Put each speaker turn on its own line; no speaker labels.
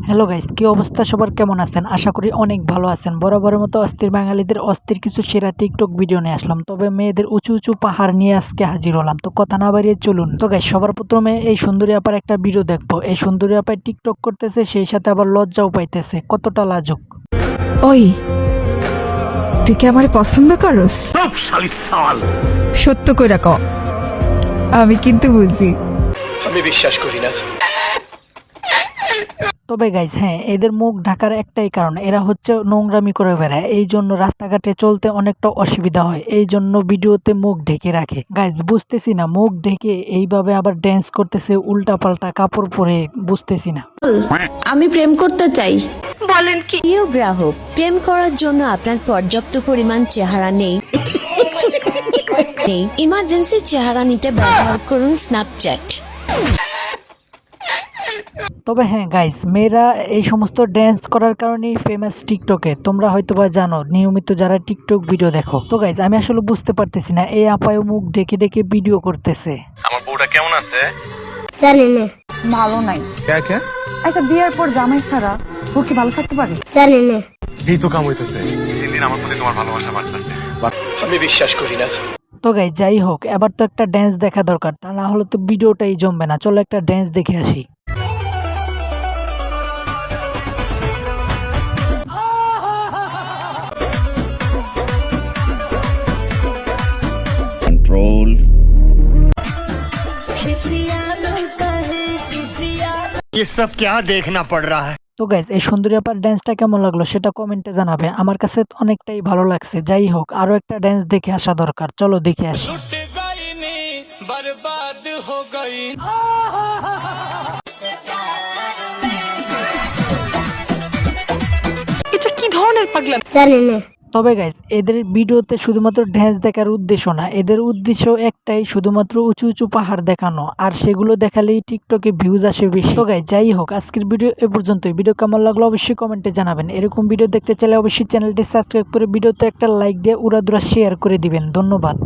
Hello guys, কি অবস্থা সবার? কেমন আছেন? আশা করি অনেক ভালো আছেন। বরাবরের মতো অস্থির বাঙালিদের অস্থির কিছু সেরা টিকটক ভিডিও নিয়ে আসলাম। তবে মেয়েদের উঁচু উঁচু পাহাড় নিয়ে আজকে হাজির হলাম। তো কথা না বাড়িয়ে চলুন। তো গাইস, সবার প্রথমে এই সুন্দরী আপার একটা ভিডিও দেখবো। এই সুন্দরী আপায় টিকটক করতেছে, সেই সাথে আবার লজ্জাও পাইতেছে। কতটা লাজুক!
ওই, তুই কি আমারে পছন্দ করস? সত্য কইরা ক, আমি কিন্তু বুঝি।
আমি বিশ্বাস করি না।
তবে গাইজ, হ্যাঁ, এদের মুখ ঢাকার একটাই কারণ, এরা হচ্ছে নোংরামি করে বেড়ায়। এই জন্য রাস্তাঘাটে চলতে অনেকটা অসুবিধা হয়, এই জন্য ভিডিওতে মুখ ঢেকে রাখে। গাইজ, বুঝতেছি না মুখ ঢেকে এইভাবে আবার ড্যান্স করতেছে উল্টা পাল্টা কাপড় পরে, বুঝতেছি না।
আমি প্রেম করতে চাই।
বলেন কি? প্রিয় গ্রাহক, প্রেম করার জন্য আপনার পর্যাপ্ত পরিমাণ চেহারা নেই। ইমার্জেন্সি চেহারা নিতে ব্যবহার করুন স্ন্যাপচ্যাট।
তবে হ্যাঁ গাইস, মেয়েরা এই সমস্ত ড্যান্স করার কারণেই ফেমাস টিকটকে। তোমরা হয়তোবা জানো, নিয়মিত যারা টিকটক ভিডিও দেখো। তো গাইস, আমি আসলে বুঝতে পারতেছি না এই আপায় মুখ ঢেকে ঢেকে ভিডিও করতেছে।
আমার বউটা কেমন আছে?
জানি না।
ভালো নাই।
কে?
আচ্ছা, বিয়ের পর জামাই ছাড়া ও কি ভালো থাকতে পারে?
জানি না।
এই তো কাম হইতেছে। দিন দিন আমার প্রতি তোমার ভালোবাসা বাড়তেছে। আমি বিশ্বাস করি না।
তো গাইস, যাই হোক, এবার তো একটা ড্যান্স দেখা দরকার, তা না হলে তো ভিডিওটাই জমবে না। চলো একটা ড্যান্স দেখে আসি।
कंट्रोल। ये सब क्या देखना पड़ रहा है?
তো গাইস, এই সুন্দরী আপার ড্যান্সটা কেমন লাগলো সেটা কমেন্টে জানাবে। আমার কাছে অনেকটাই ভালো লাগছে। যাই হোক, আরো একটা ড্যান্স দেখে আসা দরকার। চলো দেখে আসি।
এটা কি ধরনের পাগলামি?
জানি না।
তবে গাইস, এদের ভিডিওতে শুধুমাত্র ড্যান্স দেখার উদ্দেশ্য না, এদের উদ্দেশ্য একটাই, শুধুমাত্র উঁচু উঁচু পাহাড় দেখানো। আর সেগুলো দেখালেই টিকটকে ভিউজ আসে বেশি। তো গাইস, যাই হোক, আজকের ভিডিও এ পর্যন্তই। ভিডিও কেমন লাগলো অবশ্যই কমেন্টে জানাবেন। এরকম ভিডিও দেখতে চাইলে অবশ্যই চ্যানেলটি সাবস্ক্রাইব করে ভিডিওতে একটা লাইক দিয়ে উড়াদুরা শেয়ার করে দিবেন। ধন্যবাদ।